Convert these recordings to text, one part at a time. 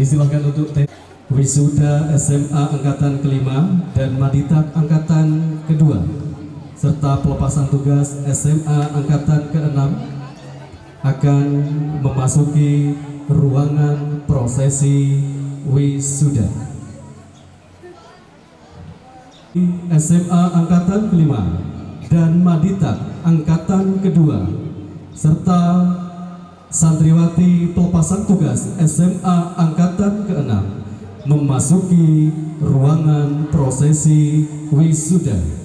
Disilakan untuk wisuda SMA Angkatan kelima dan Maditak Angkatan kedua serta pelepasan tugas SMA Angkatan ke-6 akan memasuki ruangan prosesi wisuda. SMA Angkatan kelima dan Maditak Angkatan kedua serta santriwati pelepasan tugas SMA Angkatan ke-6 memasuki ruangan prosesi wisuda.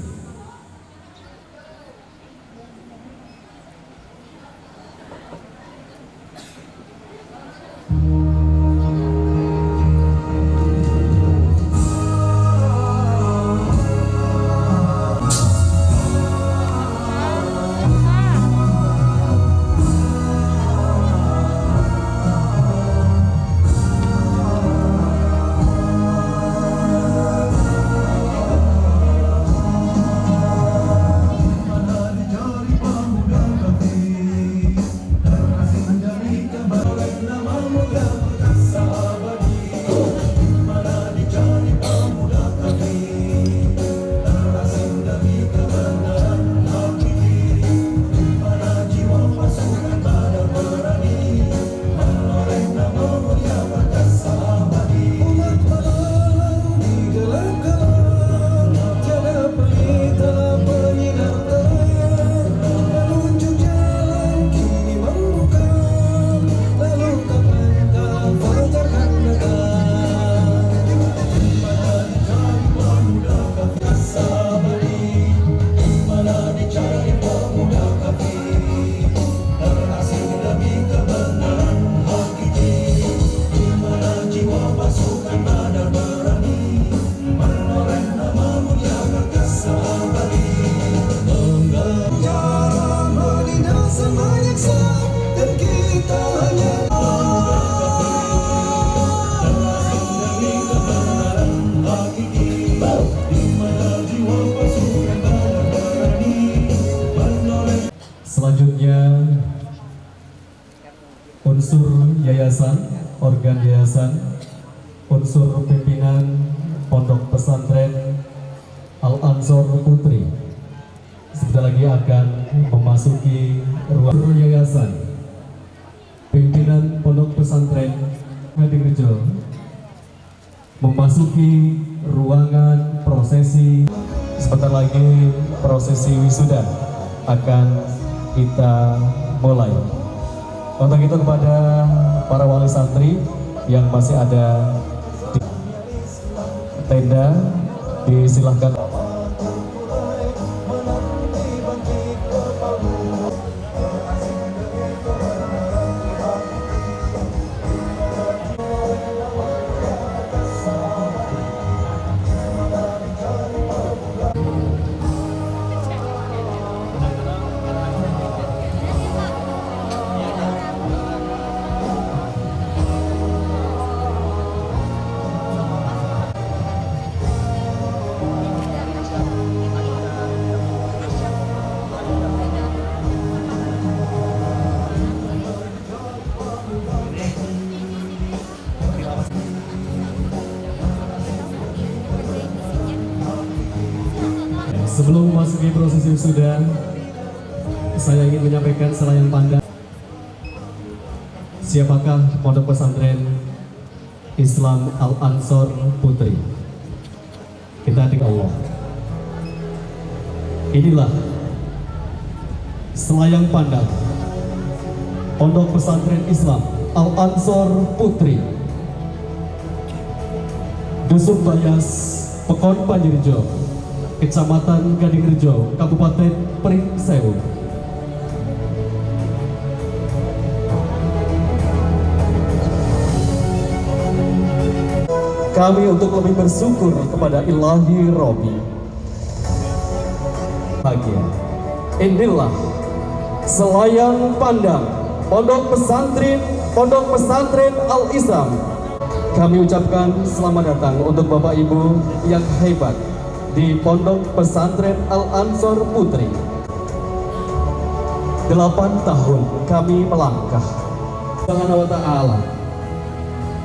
Selanjutnya unsur yayasan, organ yayasan, unsur pimpinan Pondok Pesantren Al-Ansor Putri sebentar lagi akan memasuki ruang yayasan. Pimpinan Pondok Pesantren Gadingrejo memasuki ruangan prosesi. Sebentar lagi prosesi wisuda akan kita mulai. Untuk itu kepada para wali santri yang masih ada di tenda, disilahkan. Sebelum memasuki prosesi wisuda, saya ingin menyampaikan selayang pandang. Siapakah Pondok Pesantren Islam Al-Ansor Putri? Kita dengan Allah. Inilah selayang pandang Pondok Pesantren Islam Al-Ansor Putri, Dusun Bayas, Pekon Panjirjo, Kecamatan Gadingrejo, Kabupaten Pringsewu. Kami untuk lebih bersyukur kepada Ilahi Robi. Bahagia. Inilah selayang pandang Pondok Pesantren Al-Islam. Kami ucapkan selamat datang untuk Bapak Ibu yang hebat di Pondok Pesantren Al-Ansor Putri. 8 tahun kami melangkah. Subhanahu wa ta'ala,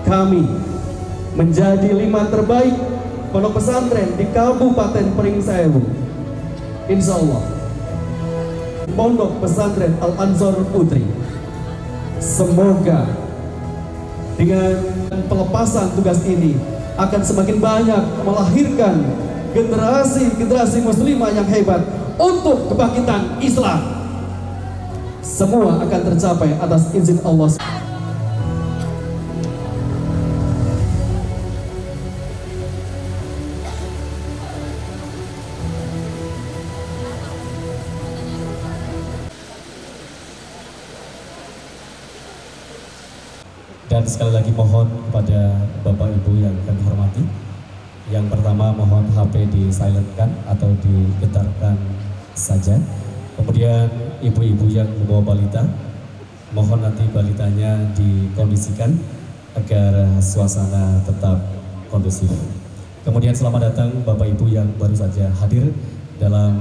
kami menjadi 5 terbaik pondok pesantren di Kabupaten Pringsewu. Insya Allah, Pondok Pesantren Al-Ansor Putri semoga dengan pelepasan tugas ini akan semakin banyak melahirkan generasi muslimah yang hebat untuk kebangkitan Islam. Semua akan tercapai atas izin Allah. Dan sekali lagi mohon kepada Bapak Ibu yang kami hormati, yang pertama mohon HP di-silentkan atau digetarkan saja. Kemudian ibu-ibu yang membawa balita, mohon nanti balitanya dikondisikan agar suasana tetap kondusif. Kemudian selamat datang Bapak Ibu yang baru saja hadir dalam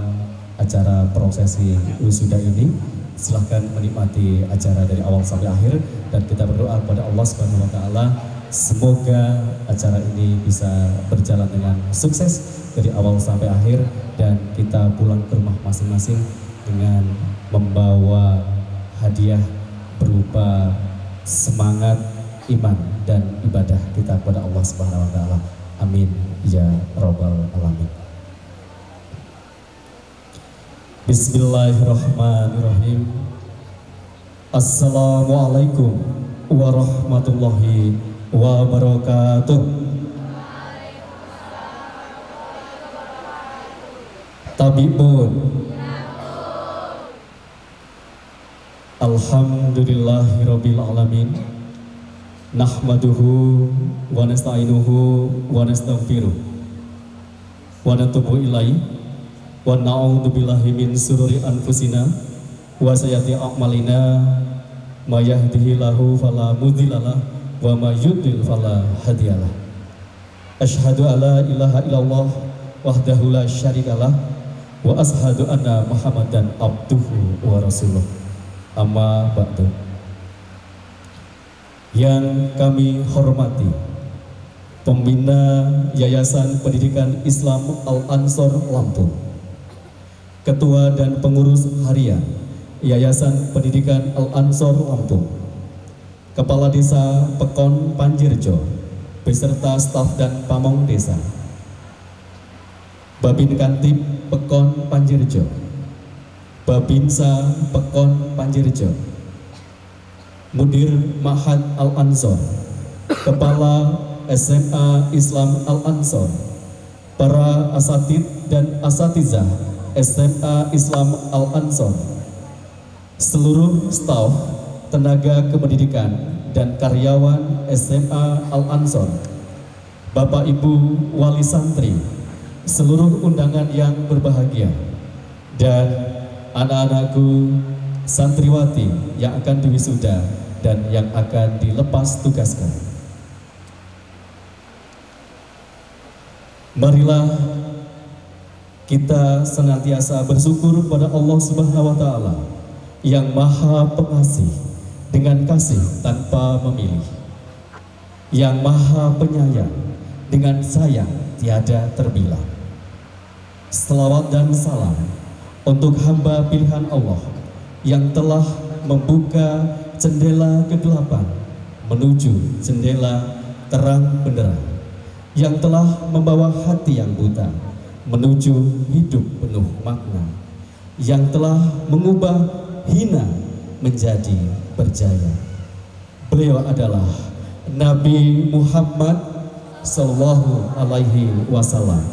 acara prosesi wisuda ini. Silahkan menikmati acara dari awal sampai akhir, dan kita berdoa kepada Allah Subhanahu wa Ta'ala semoga acara ini bisa berjalan dengan sukses dari awal sampai akhir, dan kita pulang ke rumah masing-masing dengan membawa hadiah berupa semangat iman dan ibadah kita kepada Allah Subhanahu wa Ta'ala. Amin ya rabbal alamin. Bismillahirrahmanirrahim. Assalamualaikum warahmatullahi wabarakatuh. Tabibun. Alhamdulillahirabbil alamin. Nahmaduhu wa nasta'inuhu wa nastaghfiruh wa natubu ilaihi wa na'udzu billahi min sururi anfusina wa sayyiati a'malina may yahdihillahu fala mudhillalah wa may yudlil fala hadiyalah. Asyhadu alla ilaha illallah wahdahu la syarikalah wa asyhadu anna Muhammadan abduhu wa rasuluh. Amma ba'du. Yang kami hormati Pembina Yayasan Pendidikan Islam Al-Ansor Lampung, Ketua dan Pengurus Harian Yayasan Pendidikan Al-Ansor Lampung, Kepala Desa Pekon Panjirjo beserta staf dan pamong desa, Babin Kantip Pekon Panjirjo, Babinsa Pekon Panjirjo, Mudir Ma'had Al-Ansor, Kepala SMA Islam Al-Ansor, para asatid dan asatizah SMA Islam Al-Ansor, seluruh staf, tenaga kependidikan, dan karyawan SMA Al-Ansor, Bapak Ibu Wali Santri, seluruh undangan yang berbahagia, dan anak-anakku santriwati yang akan diwisuda dan yang akan dilepas tugaskan. Marilah kita senantiasa bersyukur pada Allah Subhanahu wa Ta'ala yang Maha Pengasih dengan kasih tanpa memilih, yang Maha Penyayang dengan sayang tiada terbilang. Selawat dan salam untuk hamba pilihan Allah yang telah membuka jendela kegelapan menuju jendela terang benderang, yang telah membawa hati yang buta menuju hidup penuh makna, yang telah mengubah hina menjadi berjaya. Beliau adalah Nabi Muhammad Sallallahu Alaihi Wasallam,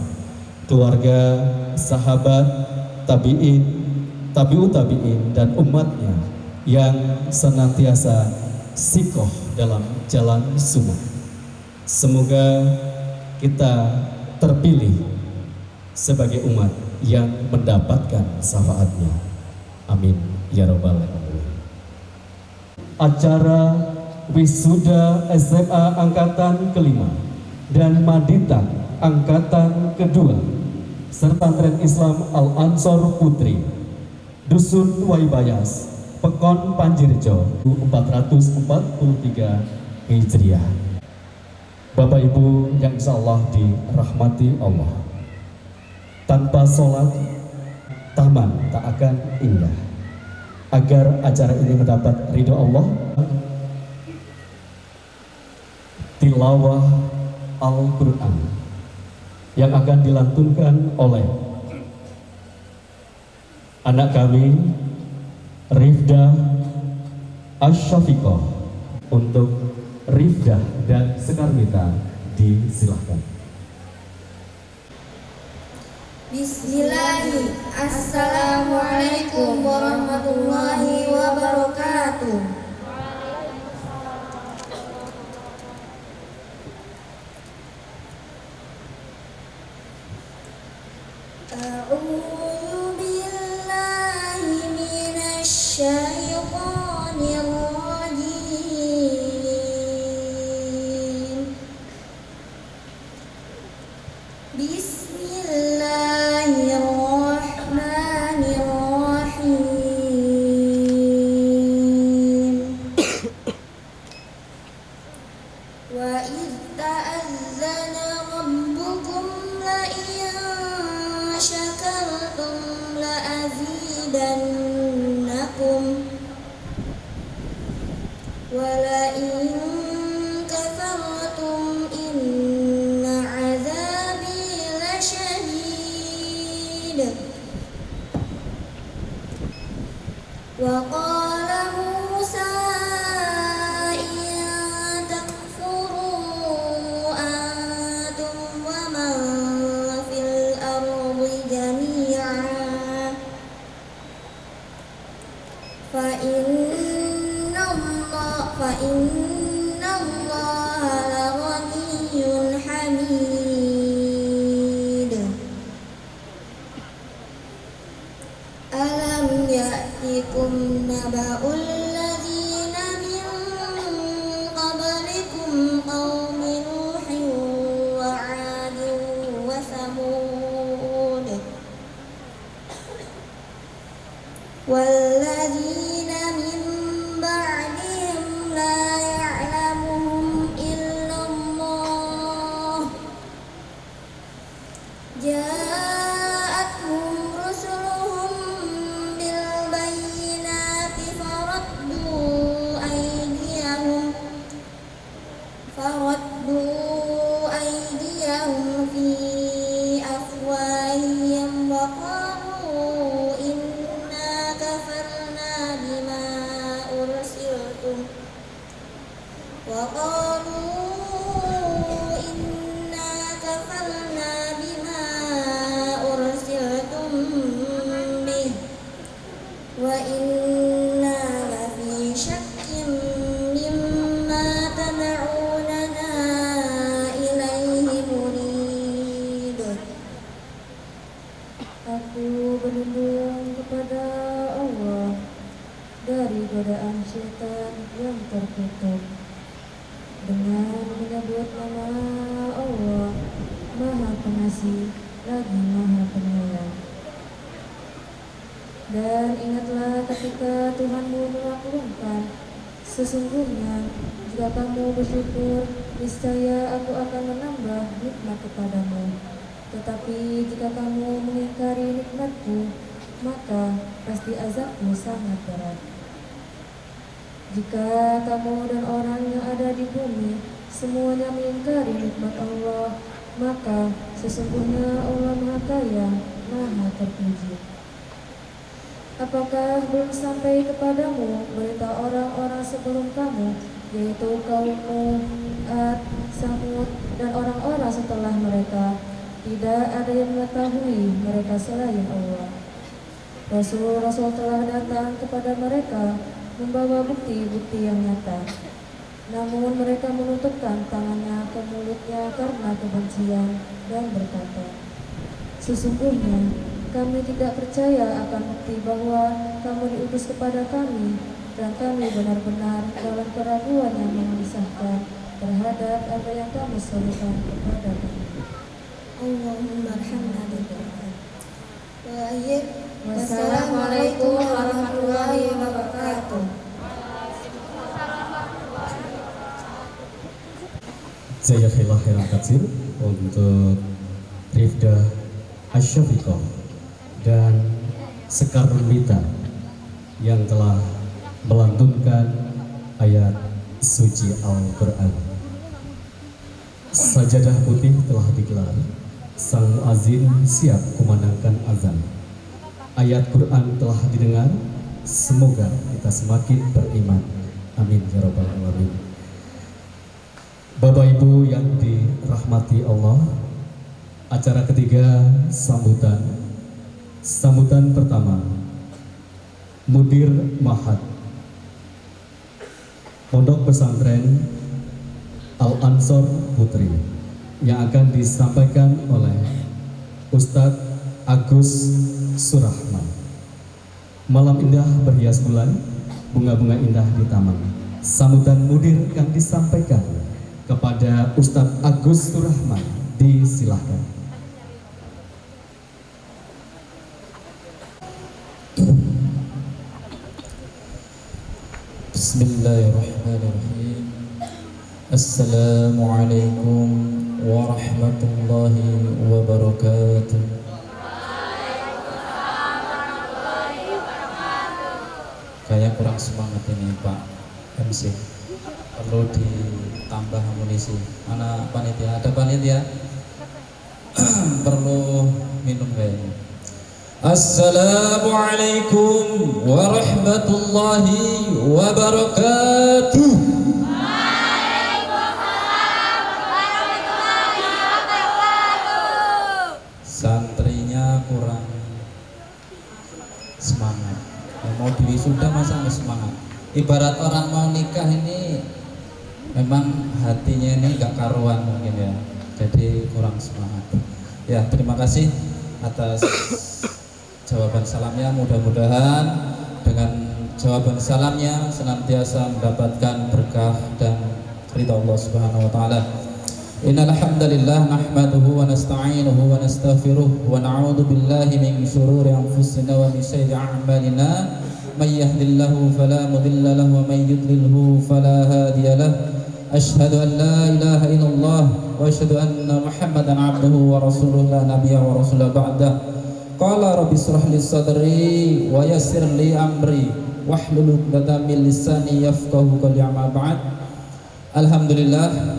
keluarga, sahabat, tabi'in, tabi'ut tabi'in, dan umatnya yang senantiasa sikoh dalam jalan sunnah. Semoga kita terpilih sebagai umat yang mendapatkan syafaatnya. Amin ya rabbal alamin. Acara wisuda SMA angkatan kelima dan Madita angkatan kedua serta Pesantren Islam Al-Ansor Putri, Dusun Waibayas, Pekon Panjirjo, 1443 Hijriah. Bapak Ibu yang insya Allah dirahmati Allah, tanpa sholat taman tak akan indah. Agar acara ini mendapat ridho Allah, tilawah Al-Quran yang akan dilantunkan oleh anak kami Rifdah Asyafiqah. Untuk Rifdah dan Sekarmita disilahkan. Bismillahirrahmanirrahim. Assalamualaikum warahmatullahi wabarakatuh. A'udzu billahi minasy syaithanir rajim. Bismillahirrahmanirrahim. Wa idz ta'azzana rabbukum la in syakartum la azidannakum wa la in kafartum inna azabi lasyadid. Wa qala Musa in takfuru antum wa man fil ardi jami'an fa inna Allaha laghaniyyun hamid. Alam ya'tikum naba'ul ladzina min qablikum qaumi Nuhin wa 'adin wa Thamud walladzina min ba'dihim la ya'lamuhum illallah ja'atuhum rusuluhum bil bayyinati faraddu aydiyahum fi afwahihim wa qalu inna kafarna bima ursiltum bih wa inna lafi syakkim mimma tad'unana ilaihi murid. Aku berlindung kepada Allah dari godaan syaitan yang terkutuk dengan menyebut nama Allah, Maha Pengasih lagi Maha Penyayang. Dan ingatlah ketika Tuhanmu memaklumkan, sesungguhnya jika kamu bersyukur, niscaya aku akan menambah nikmat kepadamu. Tetapi jika kamu mengingkari nikmatku, maka pasti azabku sangat berat. Jika kamu dan orang yang ada di bumi semuanya mengingkari nikmat Allah, maka sesungguhnya Allah Maha Kaya, Maha Terpuji. Apakah belum sampai kepadamu berita orang-orang sebelum kamu, yaitu kaum Ad, Samud, dan orang-orang setelah mereka? Tidak ada yang mengetahui mereka selain Allah. Rasul-rasul telah datang kepada mereka membawa bukti-bukti yang nyata. Namun mereka menutupkan tangannya ke mulutnya karena kebencian dan berkata, sesungguhnya kami tidak percaya akan bukti bahwa kamu diutus kepada kami, dan kami benar-benar dalam keraguan yang memisahkan terhadap apa yang kamu serukan kepada kami. Allahumma arhamna bil Qur'an. Wassalamualaikum warahmatullahi wabarakatuh. Jazakallah khairan katsir untuk Rifda Asyafiqah dan Sekar Mita yang telah melantunkan ayat suci Al-Quran. Sajadah putih telah digelar, sang muazin siap kumandangkan azan. Ayat Quran telah didengar, semoga kita semakin beriman. Amin ya rabbal alamin. Bapak Ibu yang dirahmati Allah, acara ketiga sambutan pertama Mudir Mahad Pondok Pesantren Al-Ansor Putri yang akan disampaikan oleh Ustadz Agus Surahman. Malam indah berhias bulan, bunga-bunga indah di taman. Sambutan mudir yang disampaikan kepada Ustadz Agus Surahman, disilahkan. Bismillahirrahmanirrahim. Assalamualaikum warahmatullahi wabarakatuh. Kayak kurang semangat ini Pak MC, perlu ditambah amunisi. Mana panitia? Ada panitia? Perlu minum kayaknya. Assalamualaikum warahmatullahi wabarakatuh. Santrinya kurang semangat. Yang mau diwisuda masa nggak semangat? Ibarat orang mau nikah ini, memang hatinya ini nggak karuan mungkin ya. Jadi kurang semangat. Ya, terima kasih atas jawaban salamnya. Mudah-mudahan dengan jawaban salamnya senantiasa mendapatkan berkah dan ridha Allah Subhanahu wa taala. Innal hamdalillah nahmaduhu wa nasta'inuhu wa nastaghfiruh wa na'udzu billahi min shururi anfusina wa min sayyiati a'malina. May yahdihillahu fala mudilla lahu wa may yudlilhu fala hadiya lahu. Asyhadu an la ilaha illallah wa asyhadu anna Muhammadan 'abduhu wa rasuluhu la nabiyya wa rasula ba'dah. Qala rabbi shrah li sadri wa yassir li amri wahlul 'uqdatam min lisani yafqahu qawli amma ba'd. Alhamdulillah.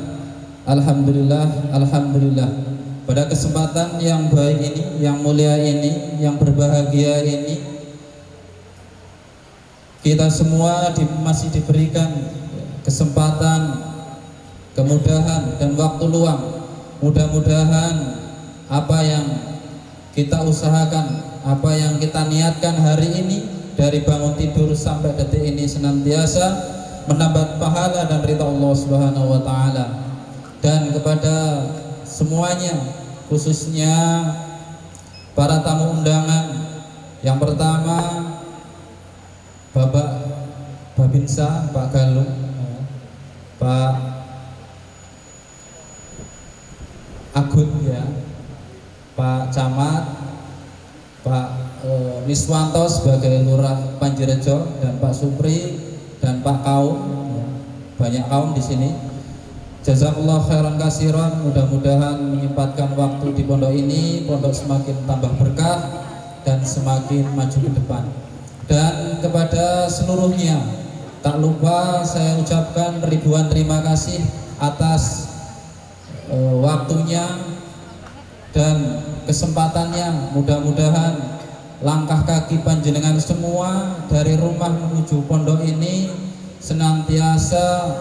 Pada kesempatan yang baik ini, yang mulia ini, yang berbahagia ini, kita semua masih diberikan kesempatan, kemudahan dan waktu luang. Mudah-mudahan apa yang kita usahakan, apa yang kita niatkan hari ini, dari bangun tidur sampai detik ini, senantiasa menambah pahala dan ridha Allah Subhanahu wa taala. Dan kepada semuanya, khususnya para tamu undangan, yang pertama Bapak Babinsa, Pak Galung, Pak Agut ya, Pak Camat, Pak Miswanto sebagai Lurah Panjirejo, dan Pak Supri dan Pak Kaum, banyak kaum di sini. Jazakallah khairan katsiran, mudah-mudahan menyempatkan waktu di pondok ini, pondok semakin tambah berkah dan semakin maju ke depan. Dan kepada seluruhnya, tak lupa saya ucapkan ribuan terima kasih atas waktunya dan kesempatannya. Mudah-mudahan langkah kaki panjenengan semua dari rumah menuju pondok ini senantiasa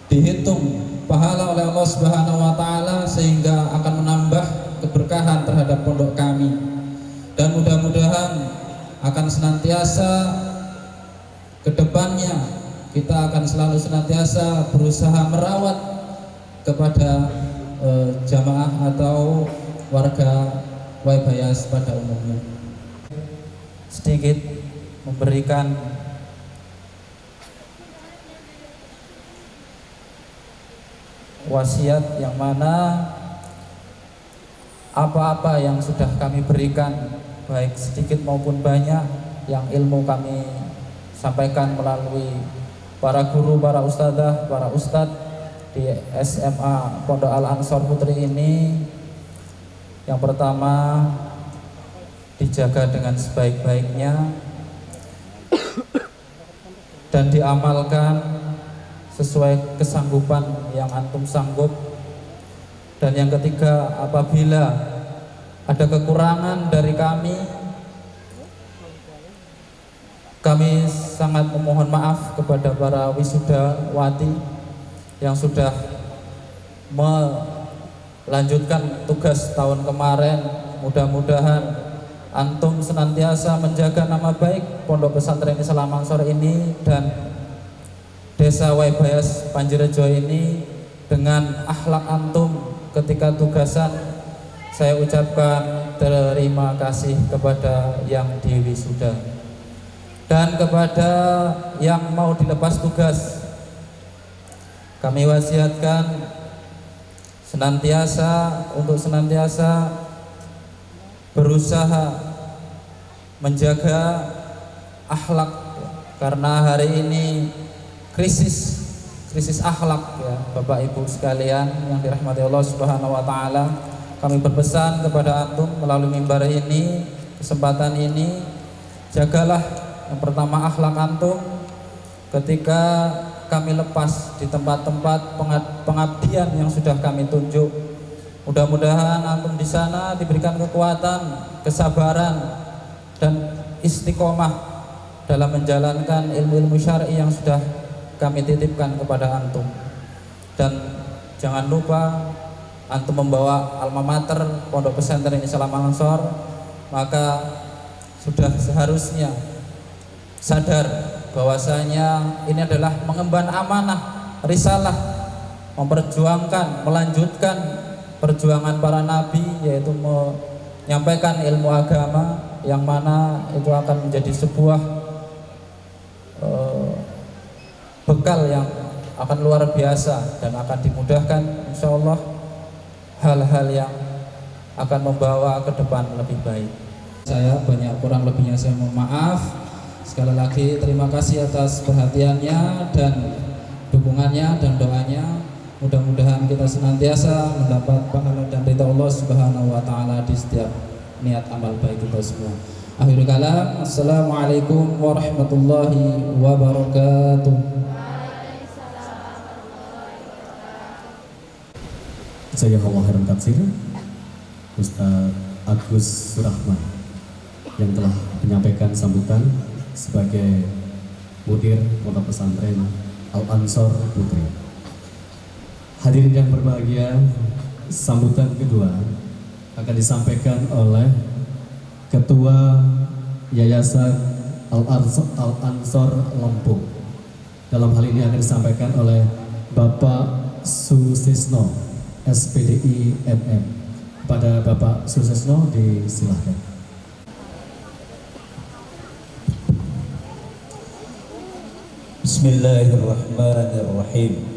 dihitung pahala oleh Allah Subhanahu wa taala, sehingga akan menambah keberkahan terhadap pondok kami. Dan mudah-mudahan akan senantiasa ke depannya kita akan selalu senantiasa berusaha merawat kepada jamaah atau warga Waibayas pada umumnya. Sedikit memberikan wasiat yang mana apa-apa yang sudah kami berikan, baik sedikit maupun banyak, yang ilmu kami sampaikan melalui para guru, para ustadzah, para ustadz, di SMA Pondok Al Ansor Putri ini, yang pertama dijaga dengan sebaik-baiknya dan diamalkan sesuai kesanggupan yang antum sanggup. Dan yang ketiga, apabila ada kekurangan dari kami sangat memohon maaf kepada para wisudawati yang sudah melanjutkan tugas tahun kemarin. Mudah-mudahan antum senantiasa menjaga nama baik Pondok Pesantren Islam Ansor ini dan Desa Waibayas Panjirejo ini dengan akhlak antum ketika tugasan. Saya ucapkan terima kasih kepada yang diwisuda dan kepada yang mau dilepas tugas. Kami wasiatkan senantiasa berusaha menjaga akhlak, karena hari ini krisis akhlak ya Bapak Ibu sekalian yang dirahmati Allah Subhanahu wa taala. Kami berpesan kepada antum melalui mimbar ini, kesempatan ini, jagalah yang pertama akhlak antum ketika kami lepas di tempat-tempat pengabdian yang sudah kami tunjuk. Mudah-mudahan antum di sana diberikan kekuatan, kesabaran dan istiqomah dalam menjalankan ilmu-ilmu syar'i yang sudah kami titipkan kepada antum. Dan jangan lupa antum membawa alma mater Pondok Pesantren Islam Ansor, maka sudah seharusnya sadar bahwasanya ini adalah mengemban amanah risalah, memperjuangkan, melanjutkan perjuangan para nabi, yaitu menyampaikan ilmu agama yang mana itu akan menjadi sebuah bekal yang akan luar biasa dan akan dimudahkan insyaallah hal-hal yang akan membawa ke depan lebih baik. Saya banyak kurang lebihnya saya mohon maaf. Sekali lagi terima kasih atas perhatiannya dan dukungannya dan doanya. Mudah-mudahan kita senantiasa mendapat pahala dan ridha Allah Subhanahu wa taala di setiap niat amal baik kita semua. Akhirul kalam, assalamualaikum warahmatullahi wabarakatuh. Jazakallahu khairan katsir Ustaz Agus Surahman yang telah menyampaikan sambutan sebagai mudir Pondok Pesantren Al Ansor Putri. Hadirin yang berbahagia, sambutan kedua akan disampaikan oleh Ketua Yayasan Al Ansor Lampung. Dalam hal ini akan disampaikan oleh Bapak Susisno SPDI MM. Pada Bapak Susisno disilahkan. Bismillahirrahmanirrahim.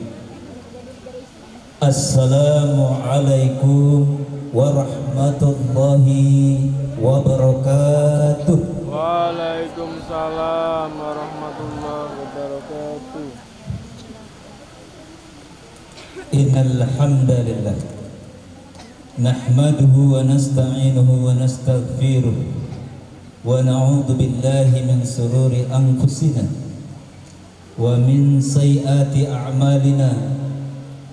Assalamualaikum warahmatullahi wabarakatuh. Waalaikumsalam warahmatullahi wabarakatuh. Innal hamdalillah nahmaduhu wa nasta'inuhu wa nastaghfiruh wa na'udzu billahi min shururi anfusina wa min sayyiati a'malina.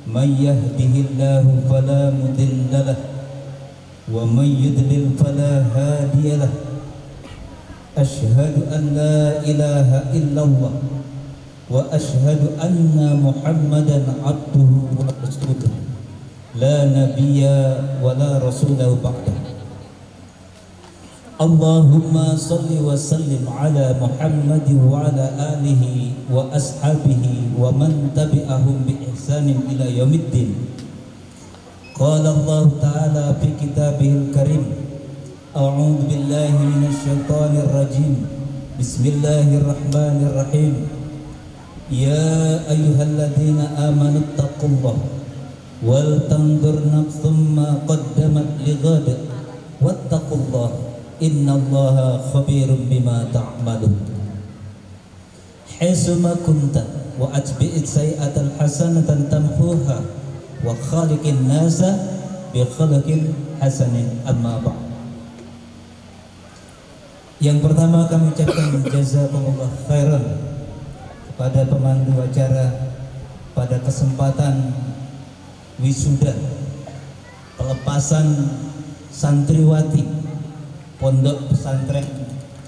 Man yahdihillahu fala mudilla lahu wa man yudlil fala hadiya lahu. Asyhadu an la ilaha illallah wa asyhadu anna Muhammadan abduhu wa rasuluh. La nabiyya wa la rasulahu ba'dah. Allahumma salli wa sallim ala Muhammad wa ala alihi wa ashabihi wa man tabi'ahum bi ihsanin ila yaumiddin. Qala Allah ta'ala fi kitabihil karim, a'udzu billahi minasy syaithanir rajim. Bismillahirrahmanirrahim. Ya ayyuhalladzina amanu taqullaha wal tanzur nafsum ma qaddamat lighad wattaqullaha innallaha khabirum bima ta'malun. Haitsuma kunta wa atbi'is sayyi'atal hasanatan tamhuha wa khaliqin nasa bi khaliqin hasanin amma ba'd. Yang pertama kami ucapkan jazakumullah khairan kepada pemandu acara pada kesempatan wisuda pelepasan santriwati Pondok Pesantren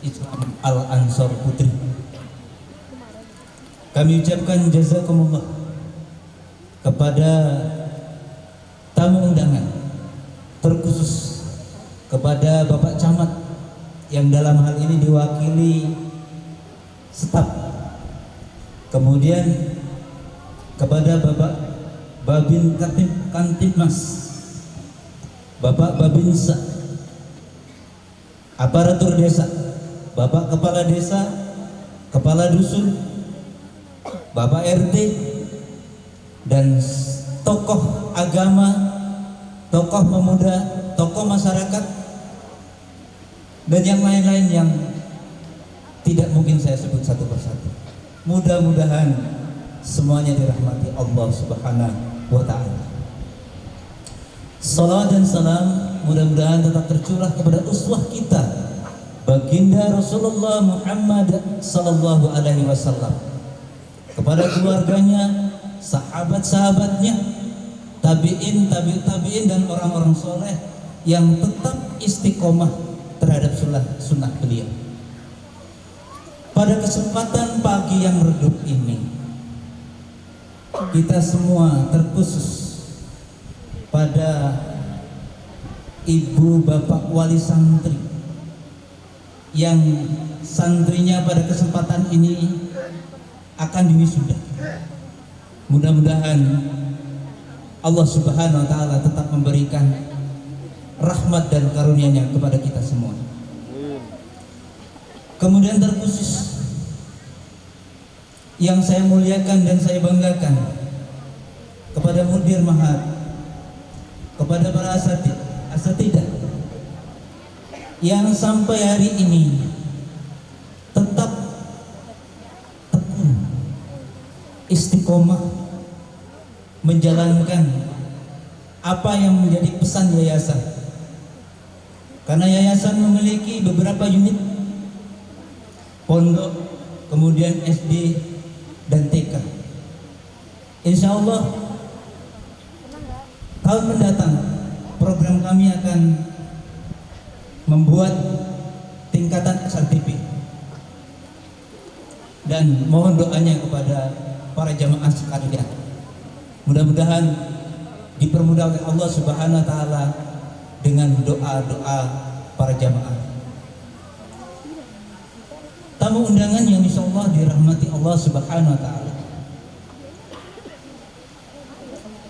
Islam Al-Ansor Putri. Kami ucapkan jazakumullah kepada tamu undangan, terkhusus kepada Bapak Camat yang dalam hal ini diwakili staf, kemudian kepada Bapak Babin Kantipmas, Bapak Babinsa, aparatur desa, Bapak Kepala Desa, Kepala Dusun, Bapak RT, dan tokoh agama, tokoh pemuda, tokoh masyarakat, dan yang lain-lain yang tidak mungkin saya sebut satu persatu. Mudah-mudahan semuanya dirahmati Allah Subhanahu wa ta'ala. Salawat dan salam mudah-mudahan tetap tercurah kepada uswah kita, baginda Rasulullah Muhammad sallallahu alaihi wasallam, kepada keluarganya, sahabat-sahabatnya, tabi'in, tabi'in dan orang-orang soleh yang tetap istiqomah terhadap sunnah beliau. Pada kesempatan pagi yang redup ini, kita semua terkhusus pada ibu bapak wali santri yang santrinya pada kesempatan ini akan diwisuda. Mudah-mudahan Allah Subhanahu wa ta'ala tetap memberikan rahmat dan karunia-Nya kepada kita semua. Kemudian terkhusus yang saya muliakan dan saya banggakan kepada Mudir Mahat, kepada para asatidah yang sampai hari ini tetap tekun istiqomah menjalankan apa yang menjadi pesan yayasan, karena yayasan memiliki beberapa unit pondok, kemudian SD dan TK. Insya Allah tahun mendatang program kami akan membuat tingkatan SRTP, dan mohon doanya kepada para jamaah sekalian. Mudah-mudahan dipermudah oleh Allah Subhanahu wa ta'ala dengan doa-doa para jamaah. Tamu undangan yang insya Allah dirahmati Allah Subhanahu wa ta'ala,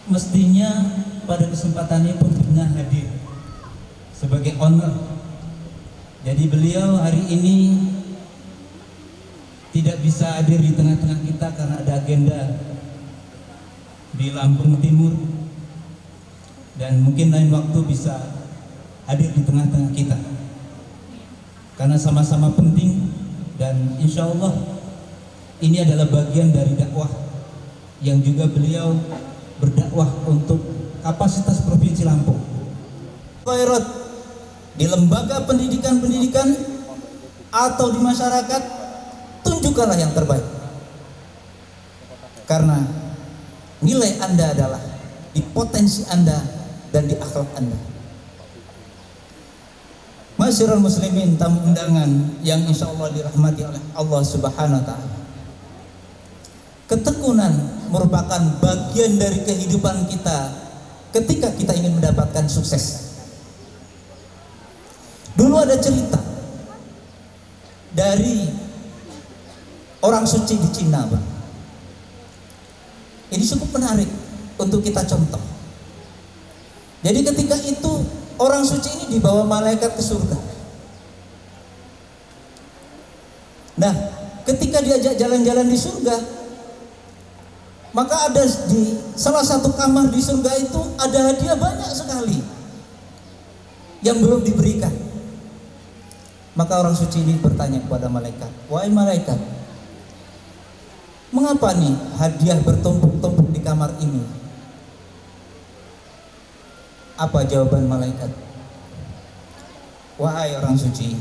mestinya pada kesempatan ini pernah hadir sebagai owner. Jadi beliau hari ini tidak bisa hadir di tengah-tengah kita karena ada agenda di Lampung Timur, dan mungkin lain waktu bisa hadir di tengah-tengah kita karena sama-sama penting. Dan insya Allah ini adalah bagian dari dakwah yang juga beliau berdakwah untuk kapasitas Provinsi Lampung. Khairat di lembaga pendidikan atau di masyarakat, tunjukkanlah yang terbaik, karena nilai Anda adalah di potensi Anda dan di akhlak Anda. Masyarul muslimin, tamu undangan yang insya Allah dirahmati oleh Allah Subhanahu wa ta'ala, ketekunan merupakan bagian dari kehidupan kita ketika kita ingin mendapatkan sukses. Dulu ada cerita dari orang suci di Cina, Pak. Ini cukup menarik untuk kita contoh. Jadi ketika itu orang suci ini dibawa malaikat ke surga. Nah, ketika diajak jalan-jalan di surga, maka ada di salah satu kamar di surga itu ada hadiah banyak sekali yang belum diberikan. Maka orang suci ini bertanya kepada malaikat, "Wahai malaikat, Mengapa nih hadiah bertumpuk-tumpuk di kamar ini? Apa jawaban malaikat? Wahai orang suci,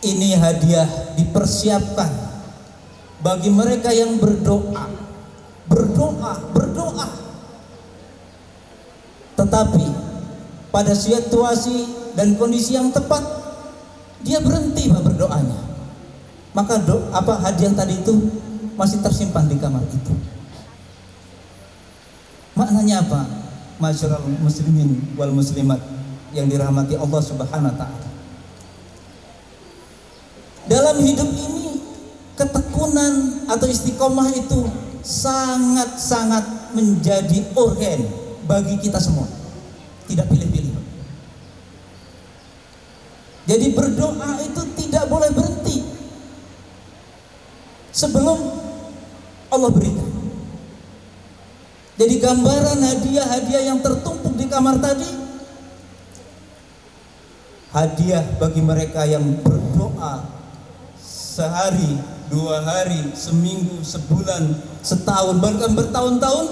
ini hadiah dipersiapkan bagi mereka yang berdoa. Tetapi pada situasi dan kondisi yang tepat, dia berhenti berdoanya. Maka hadiah tadi itu masih tersimpan di kamar itu. Maknanya apa? Masyarul muslimin wal muslimat yang dirahmati Allah Subhanahu wa taala. Dalam hidup ini ketekunan atau istiqomah itu sangat-sangat menjadi urgen bagi kita semua. Tidak pilih-pilih. Jadi berdoa itu tidak boleh berhenti sebelum Allah berikan. Jadi gambaran hadiah-hadiah yang tertumpuk di kamar tadi, hadiah bagi mereka yang berdoa sehari, 2 hari, seminggu, sebulan, setahun, bahkan bertahun-tahun,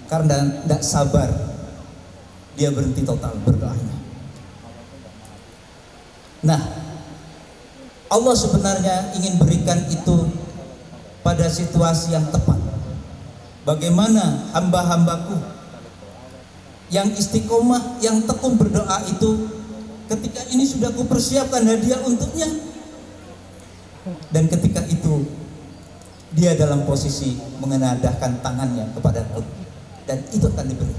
karena tidak sabar dia berhenti total berdoanya. Nah, Allah sebenarnya ingin berikan itu pada situasi yang tepat. Bagaimana hamba-hambaku yang istiqomah, yang tekun berdoa itu, ketika ini sudah kupersiapkan hadiah untuknya, dan ketika itu dia dalam posisi mengenadahkan tangannya kepadaku, dan itu akan diberi.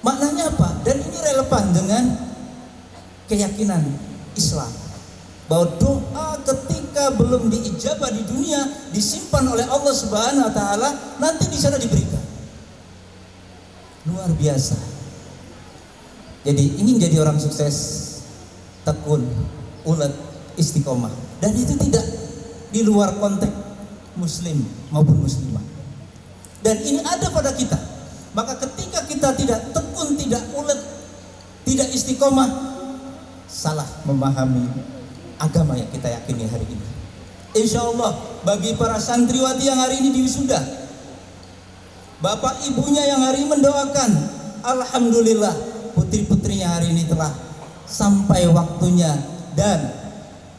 Maknanya apa? Dan ini relevan dengan keyakinan Islam, bahwa doa ketika belum diijabah di dunia disimpan oleh Allah Subhanahu wa taala, nanti di sana diberikan. Luar biasa. Jadi ingin jadi orang sukses, tekun, ulet, istiqomah, dan itu tidak di luar konteks muslim maupun muslimah. Dan ini ada pada kita. Maka ketika kita tidak tekun, tidak ulet, tidak istiqomah, salah memahami agama yang kita yakini hari ini. Insya Allah bagi para santriwati yang hari ini diwisuda, bapak ibunya yang hari ini mendoakan, alhamdulillah putri-putrinya hari ini telah sampai waktunya dan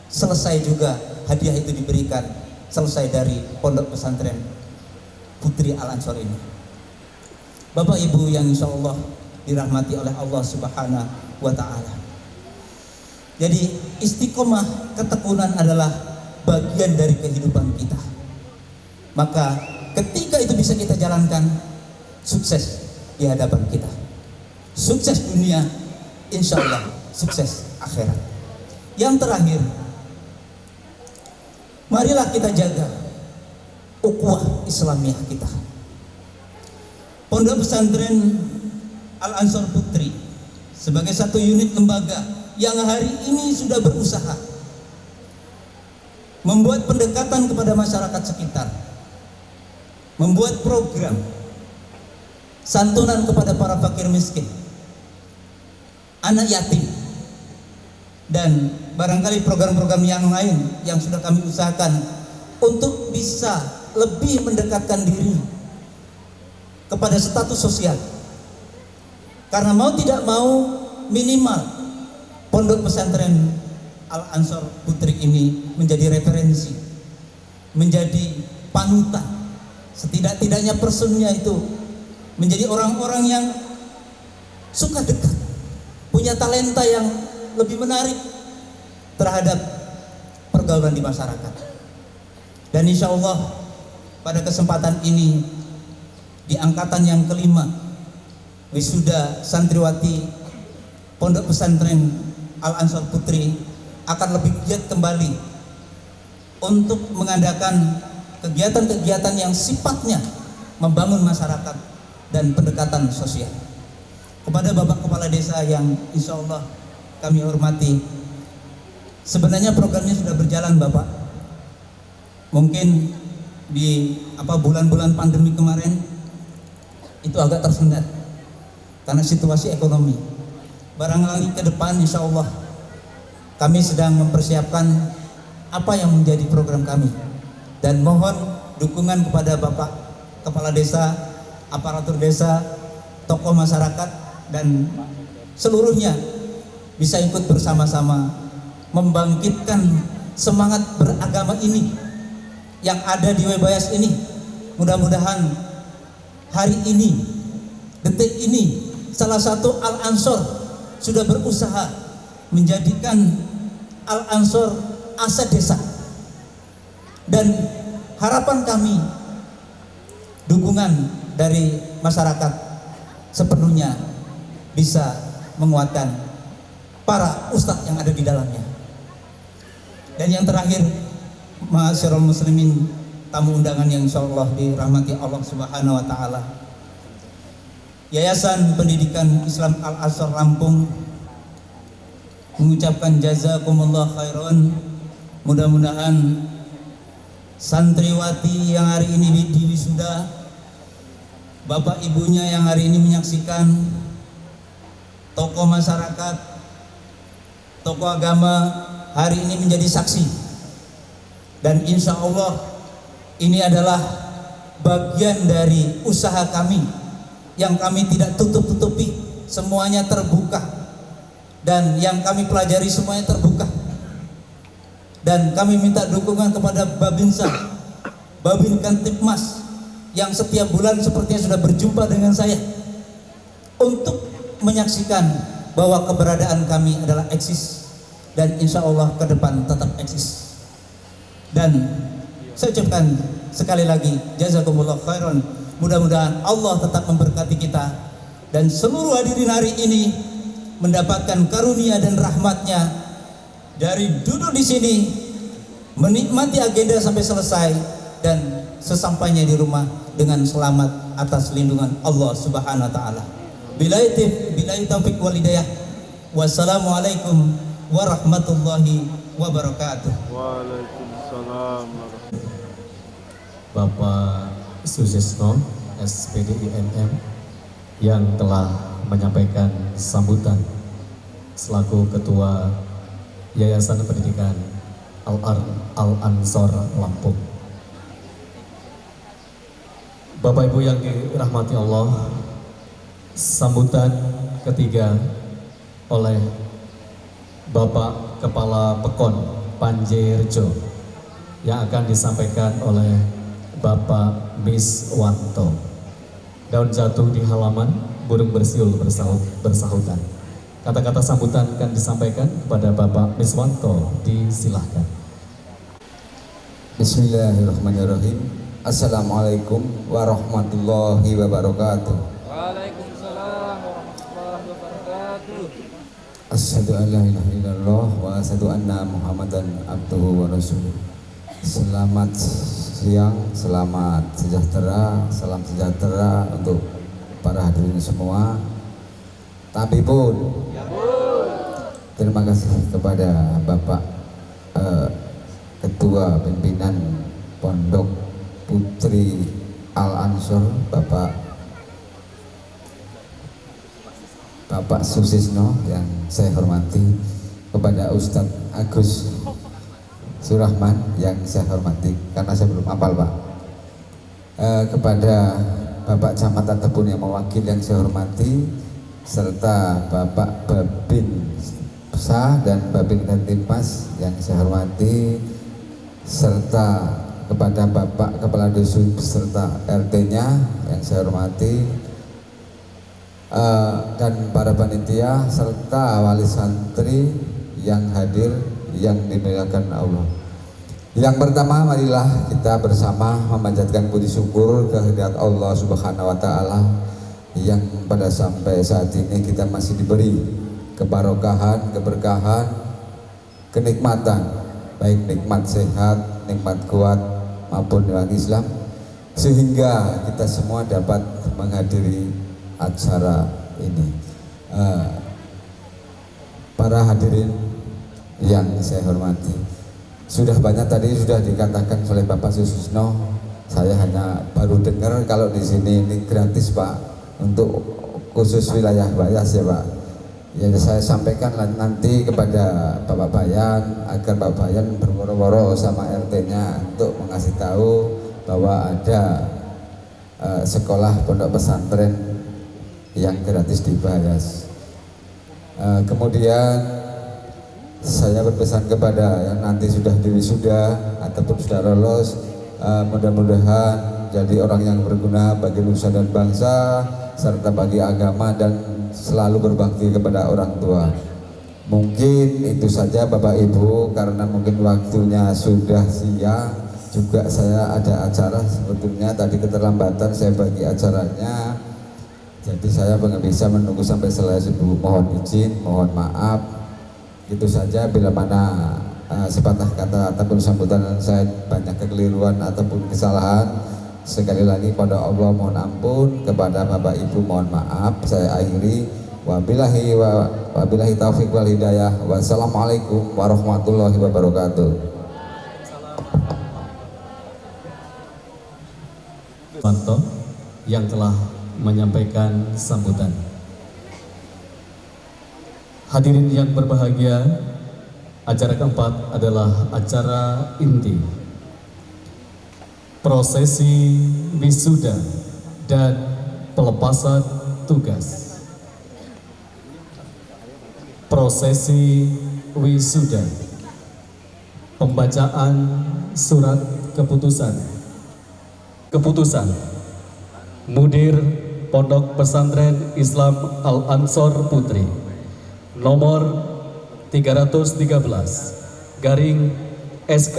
selesai juga hadiah itu diberikan, selesai dari pondok pesantren Putri Al-Ansor ini. Bapak ibu yang insya Allah dirahmati oleh Allah Subhanahu wa ta'ala. Jadi istiqomah, ketekunan adalah bagian dari kehidupan kita. Maka ketika itu bisa kita jalankan, sukses di hadapan kita. Sukses dunia, insya Allah sukses akhirat. Yang terakhir, marilah kita jaga ukhuwah Islamiyah kita. Pondok pesantren Al-Ansor Putri sebagai satu unit lembaga yang hari ini sudah berusaha membuat pendekatan kepada masyarakat sekitar, membuat program santunan kepada para fakir miskin, anak yatim, dan barangkali program-program yang lain yang sudah kami usahakan untuk bisa lebih mendekatkan diri kepada status sosial. Karena mau tidak mau, minimal pondok pesantren Al-Ansor Putri ini menjadi referensi, menjadi panutan. Setidak-tidaknya personnya itu menjadi orang-orang yang suka dekat, punya talenta yang lebih menarik terhadap pergaulan di masyarakat. Dan insya Allah pada kesempatan ini, di angkatan yang kelima wisuda santriwati pondok pesantren Al-Ansor Putri akan lebih giat kembali untuk mengadakan kegiatan-kegiatan yang sifatnya membangun masyarakat dan pendekatan sosial. Kepada Bapak Kepala Desa yang insya Allah kami hormati, sebenarnya programnya sudah berjalan Bapak. Mungkin di bulan-bulan pandemi kemarin itu agak tersendat karena situasi ekonomi. Barangkali ke depan insya Allah kami sedang mempersiapkan apa yang menjadi program kami. Dan mohon dukungan kepada Bapak Kepala Desa, aparatur desa, tokoh masyarakat, dan seluruhnya bisa ikut bersama-sama membangkitkan semangat beragama ini yang ada di Webayas ini. Mudah-mudahan hari ini, detik ini, salah satu Al-Ansor sudah berusaha menjadikan Al-Ansor aset desa. Dan harapan kami, dukungan dari masyarakat sepenuhnya bisa menguatkan para ustadz yang ada di dalamnya. Dan yang terakhir, ma'asyiral muslimin, tamu undangan yang insyaallah dirahmati Allah Subhanahu wa taala. Yayasan Pendidikan Islam Al-Azhar Lampung mengucapkan jazakumullah khairan. Mudah-mudahan santriwati yang hari ini di wisuda, bapak ibunya yang hari ini menyaksikan, tokoh masyarakat, tokoh agama hari ini menjadi saksi. Dan insya Allah ini adalah bagian dari usaha kami yang kami tidak tutup-tutupi, semuanya terbuka, dan yang kami pelajari semuanya terbuka. Dan kami minta dukungan kepada Babinsa, Babin Kantipmas, yang setiap bulan sepertinya sudah berjumpa dengan saya untuk menyaksikan bahwa keberadaan kami adalah eksis, dan insya Allah ke depan tetap eksis. Dan saya ucapkan sekali lagi jazakumullah khairan. Mudah-mudahan Allah tetap memberkati kita dan seluruh hadirin hari ini mendapatkan karunia dan rahmatnya dari duduk di sini, menikmati agenda sampai selesai, dan sesampainya di rumah dengan selamat atas lindungan Allah Subhanahu wa taala. Billahi taufiq wal hidayah. Wassalamualaikum warahmatullahi wabarakatuh. Waalaikumsalam. Bapak Susisno SPD IMM yang telah menyampaikan sambutan selaku Ketua Yayasan Pendidikan Al-Ansor Lampung. Bapak Ibu yang dirahmati Allah, sambutan ketiga oleh Bapak Kepala Pekon Panjerejo yang akan disampaikan oleh Bapak Miswanto. Daun jatuh di halaman, burung bersiul bersahutan. Kata-kata sambutan akan disampaikan kepada Bapak Miswanto. Disilahkan. Bismillahirrahmanirrahim. Assalamualaikum warahmatullahi wabarakatuh. Waalaikumsalam warahmatullahi wabarakatuh. Asyhadu an la ilaha illallah wa asyhadu anna Muhammadan abduhu wa rasuluh. Selamat siang, selamat sejahtera, salam sejahtera untuk para hadirin semua. Tapi pun terima kasih kepada Bapak Ketua Pimpinan Pondok Putri Al-Ansor, Bapak Susisno yang saya hormati, kepada Ustadz Agus Surahman yang saya hormati, karena saya belum hafal Pak, kepada Bapak Camat ataupun yang mewakili yang saya hormati, serta Bapak Babin Sah dan Babin Kantipmas yang saya hormati, serta kepada Bapak Kepala Dusun beserta RT-nya yang saya hormati, dan para panitia serta wali santri yang hadir yang dimuliakan Allah. Yang pertama, marilah kita bersama memanjatkan puji syukur kehadirat Allah Subhanahu wa taala yang pada sampai saat ini kita masih diberi kebarokahan, keberkahan, kenikmatan, baik nikmat sehat, nikmat kuat maupun nikmat Islam, sehingga kita semua dapat menghadiri acara ini. Para hadirin yang saya hormati, sudah banyak tadi sudah dikatakan oleh Bapak Susisno. Saya hanya baru dengar kalau di sini ini gratis Pak, untuk khusus wilayah Bayas ya Pak. Ya saya sampaikan nanti kepada Bapak Bayan agar Bapak Bayan berworo-woro sama RT-nya untuk mengasih tahu bahwa ada sekolah pondok pesantren yang gratis di Bayas. Kemudian saya berpesan kepada yang nanti sudah diwisuda ataupun sudah lolos, mudah-mudahan jadi orang yang berguna bagi nusa dan bangsa serta bagi agama dan selalu berbakti kepada orang tua. Mungkin itu saja Bapak Ibu, karena mungkin waktunya sudah siang, juga saya ada acara sebetulnya tadi keterlambatan saya bagi acaranya, jadi saya nggak bisa menunggu sampai selesai. Bu, mohon izin, mohon maaf. Itu saja, bila mana sepatah kata ataupun sambutan saya banyak kekeliruan ataupun kesalahan, sekali lagi pada Allah mohon ampun, kepada Bapak Ibu mohon maaf. Saya akhiri, wabillahi taufiq wal hidayah. Wassalamualaikum warahmatullahi wabarakatuh. Panto yang telah menyampaikan sambutan. Hadirin yang berbahagia, acara keempat adalah acara inti, prosesi wisuda dan pelepasan tugas. Prosesi wisuda, pembacaan surat keputusan. Keputusan Mudir Pondok Pesantren Islam Al-Ansor Putri nomor 313 garing SK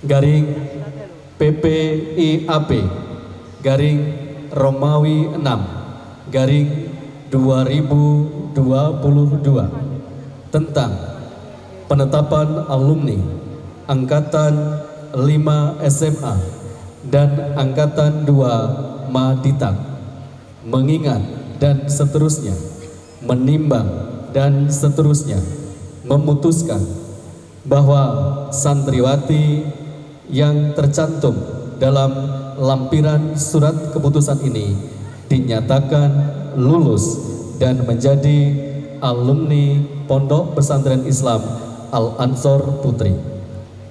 garing PPIAP garing Romawi 6 garing 2022 tentang penetapan alumni Angkatan 5 SMA dan Angkatan 2 Maditang, mengingat dan seterusnya, menimbang dan seterusnya, memutuskan bahwa santriwati yang tercantum dalam lampiran surat keputusan ini dinyatakan lulus dan menjadi alumni Pondok Pesantren Islam Al-Ansor Putri,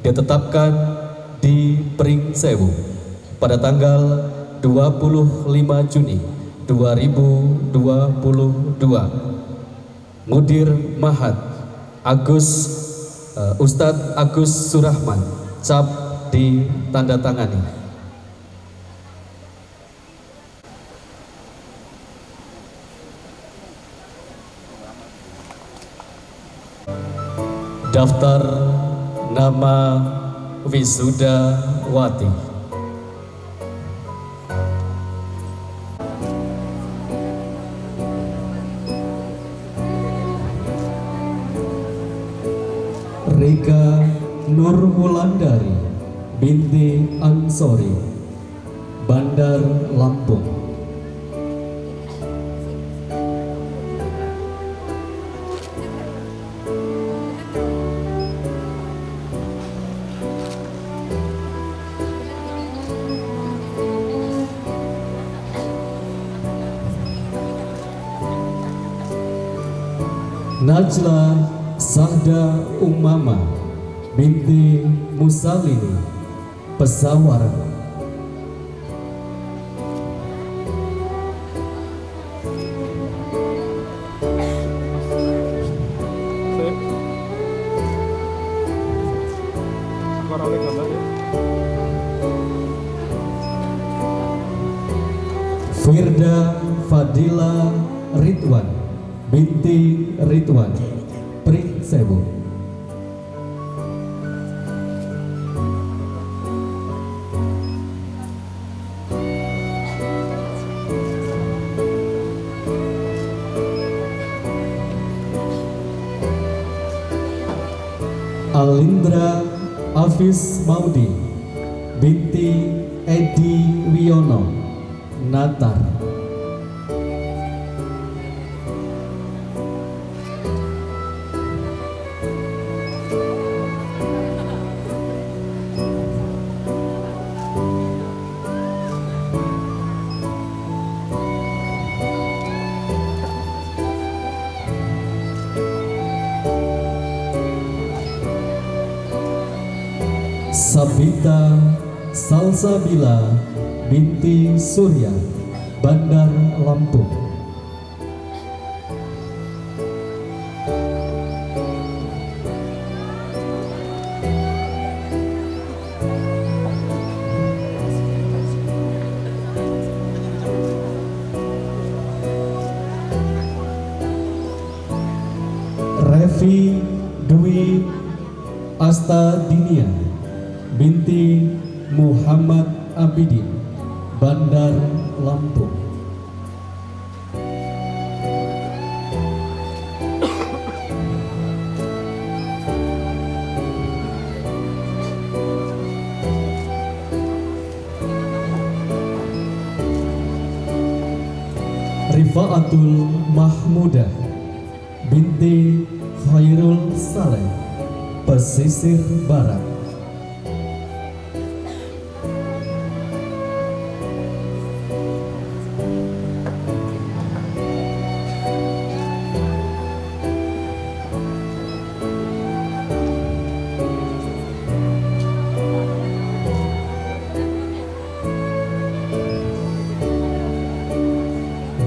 ditetapkan di Pringsewu pada tanggal 25 Juni 2022. Mudir Mahat Ustadz Agus Surahman, cap ditandatangani. Daftar nama wisudawati. Rika Nurwulandari binti Ansori, Bandar Lampung. Najla Sahda Umama binti Musalini, Pesawaran. Firda Fadila Ridwan binti Ridwan, Pringsewu. Alindra Afis Maudi binti Edi Wiono, Natar. Sabita Salsabila binti Surya, Bandar Lampung. Revi Dwi Astadinia binti Muhammad Abidin, Bandar Lampung. Rifaatul Mahmudah binti Khairul Saleh, Pesisir Barat.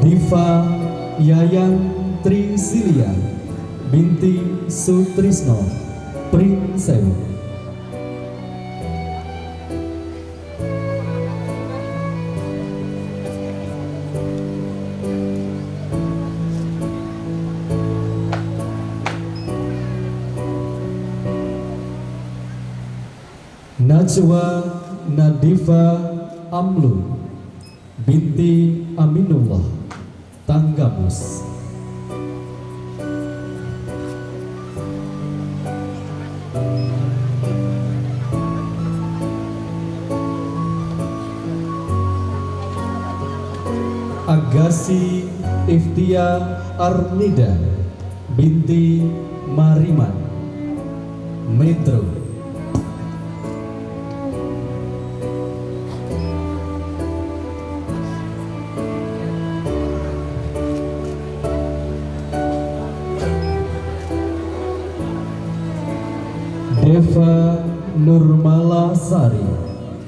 Diva Yayan Trisilia binti Sutrisno, Prinsewu. Najwa Nadifa Amlu binti Aminullah, Tanggamus. Agasi Iftia Arnida binti Mariman, Metro. Deva Nurmala Sari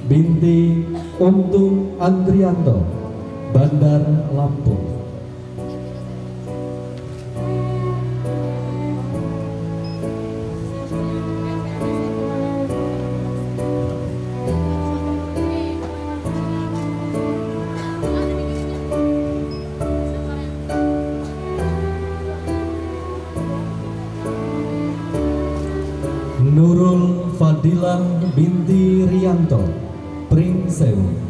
binti Untung Andrianto, Bandar Lampung. Nurul Fadilah binti Rianto, Prinsewu.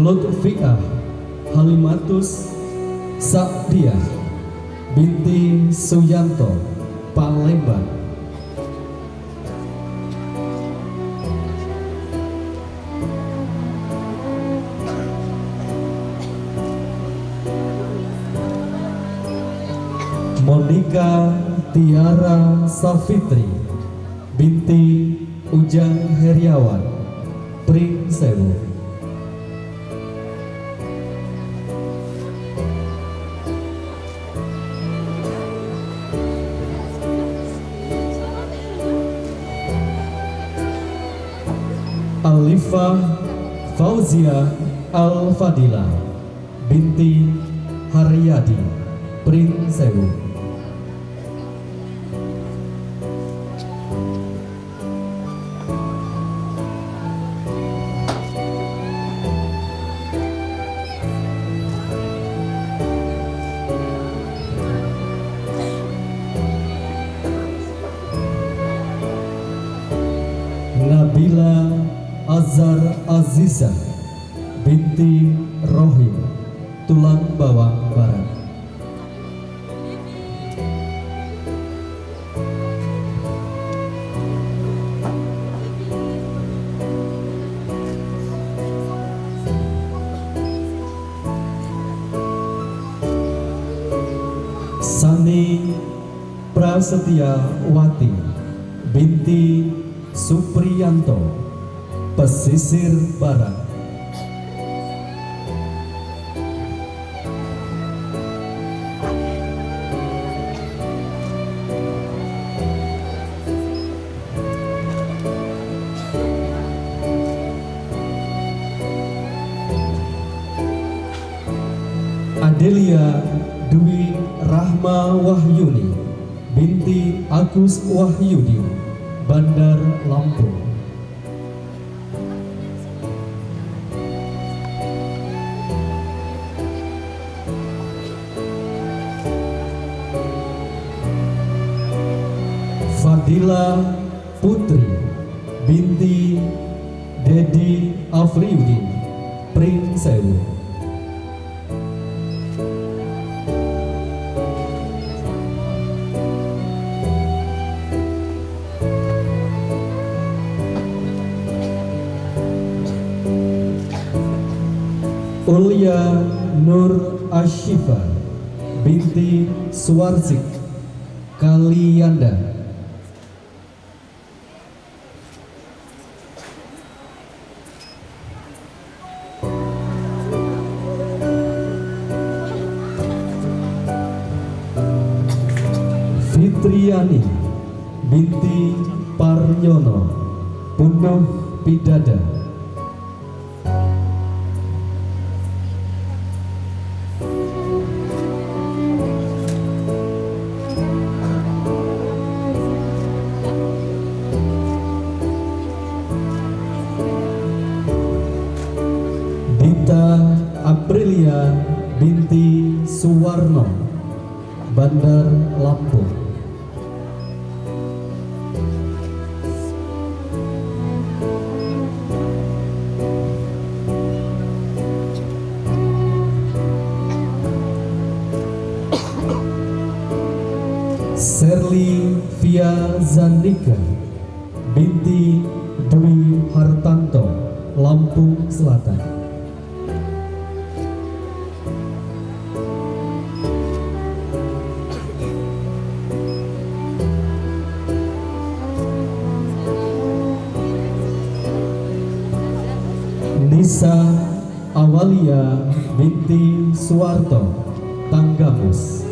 Lutfiah Halimatus Sakdiah binti Suyanto, Palembang. Monika Tiara Safitri binti Ujang Heriawan, Prinsewu. Alifah Fauzia Al-Fadila binti Haryadi, Prinsewu. Nabila Azhar Aziza binti Rohim, Tulang Bawang Barat. Sani Prasetyawati binti Supriyanto, pesisir barat. Adelia Dwi Rahma Wahyuni binti Agus Wahyudi, Bandar Lampung. Fadila Putri binti Dedi Afriyudin, Prinsewu. Ulya Nur Ashifa binti Suwarzik, Kaliyanda. Fitriani binti Paryono, Punuh Pidada. Dita Aprilia binti Suwarno, Bandar Lampung. Serli Via Zandika binti Dwi Hartanto, Lampung Selatan. Nisa Awalia binti Suwarto, Tanggamus.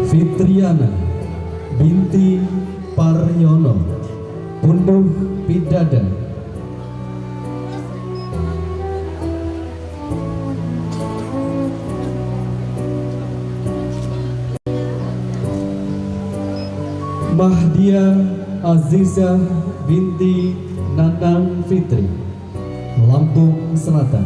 Fitriana binti Paryono, Punuh Pidada. Mahdia Azizah binti Nanang Fitri, Lampung Selatan.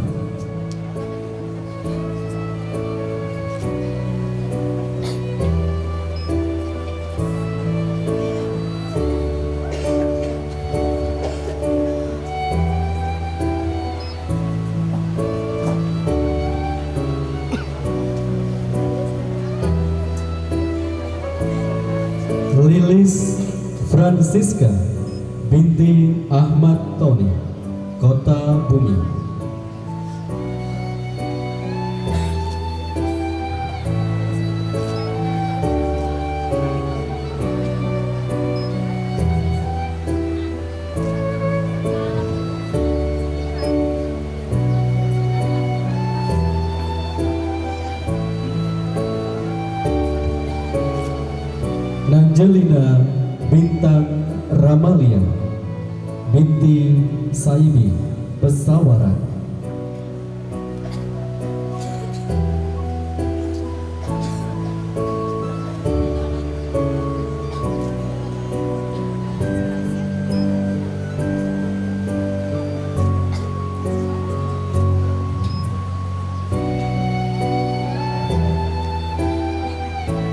Lilis Francisca binti Ahmad Tony, Kota Bumi. Nanjelina Bintang Ramalia binti Saimi, Pesawaran.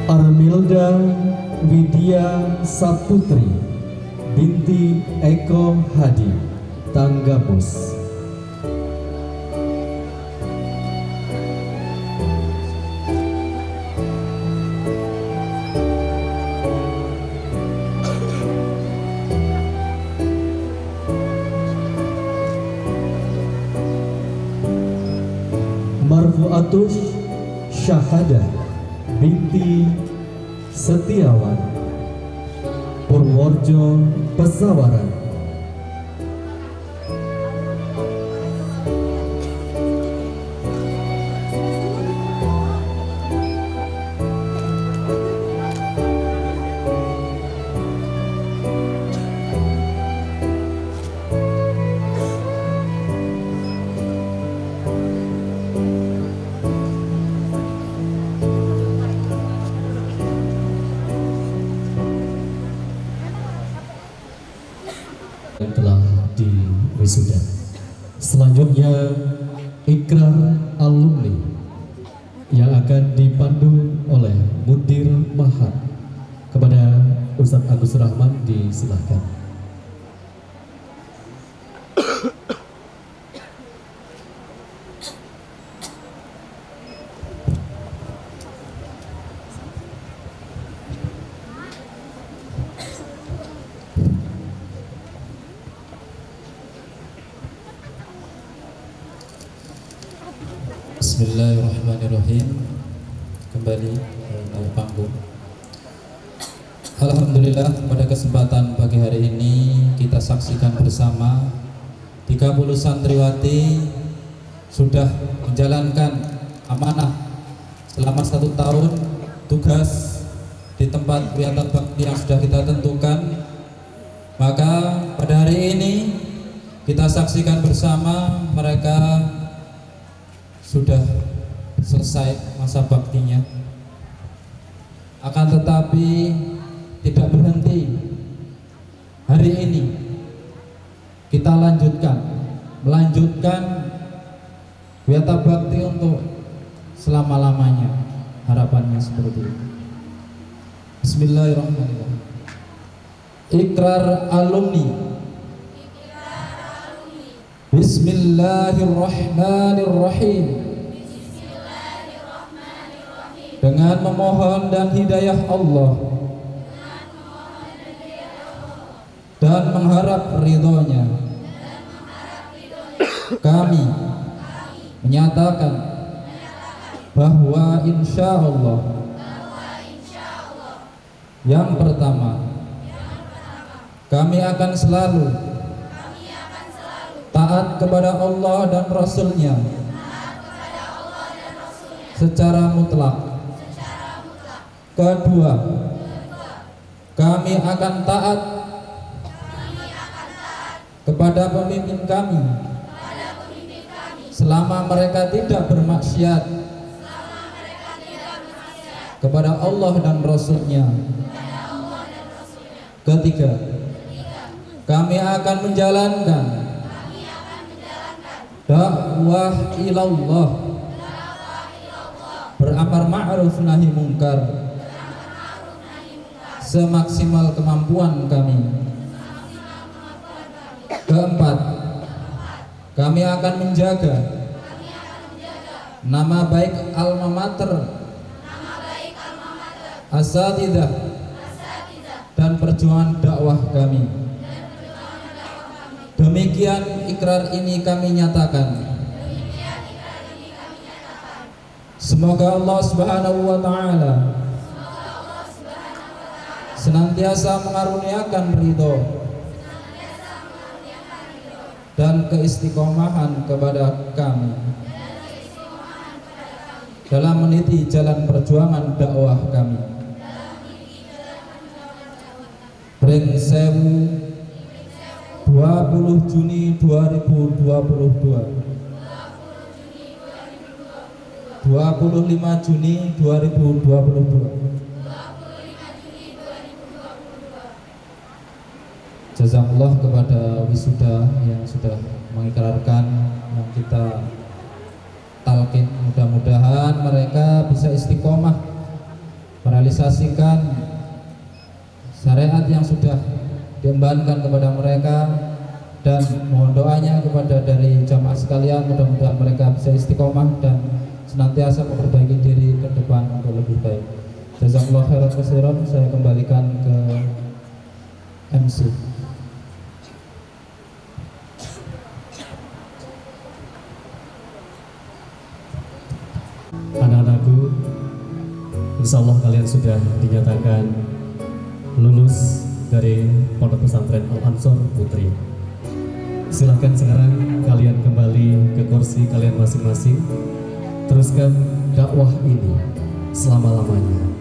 Armilda Widya Saputri binti Eko Hadi, Tanggamus. Fatush Syahadah binti Setiawan, Purworejo, Pesawaran. Yang telah diwisuda. Selanjutnya ikrar alumni yang akan dipandu oleh Mudir Mahat. Kepada Ustadz Agus Rahman disilahkan. Bismillahirrahmanirrahim. Kembali ke panggung. Alhamdulillah, pada kesempatan pagi hari ini kita saksikan bersama 30 santriwati sudah menjalankan amanah selama 1 tahun tugas di tempat wiata bakti yang sudah kita tentukan. Maka pada hari ini kita saksikan bersama mereka sudah selesai masa baktinya. Akan tetapi tidak berhenti. Hari ini kita melanjutkan wiata bakti untuk selama-lamanya. Harapannya seperti itu. Bismillahirrahmanirrahim. Ikrar alumni. Bismillahirrahmanirrahim. Dengan memohon dan hidayah Allah dan mengharap ridhonya, kami menyatakan bahwa insya Allah yang pertama, kami akan selalu taat kepada Allah dan Rasul-Nya secara mutlak. Kedua, kami akan taat kepada pemimpin kami selama mereka tidak bermaksiat kepada Allah dan Rasul-Nya. Ketiga, kami akan menjalankan dakwah ilallah, beramar ma'ruf nahi mungkar semaksimal kemampuan kami. Keempat, kami akan menjaga nama baik alma mater, asatidzah dan perjuangan dakwah kami. Demikian ikrar ini kami nyatakan. Semoga Allah Subhanahu wa taala senantiasa mengaruniakan ridho dan keistiqomahan kepada kami dalam meniti jalan perjuangan dakwah kami. Pring Sewu 20 Juni 2022, 25 Juni 2022. Jazakallah kepada wisuda yang sudah mengikrarkan, yang kita talqin. Mudah-mudahan mereka bisa istiqomah merealisasikan syariat yang sudah diembankan kepada mereka, dan mohon doanya kepada dari jamaah sekalian, mudah-mudahan mereka bisa istiqomah dan senantiasa memperbaiki diri ke depan untuk lebih baik. Jazakallah khairan katsiran. Saya kembalikan ke MC. Insya Allah kalian sudah dinyatakan lulus dari Pondok Pesantren Al-Ansor Putri. Silahkan sekarang kalian kembali ke kursi kalian masing-masing. Teruskan dakwah ini selama-lamanya.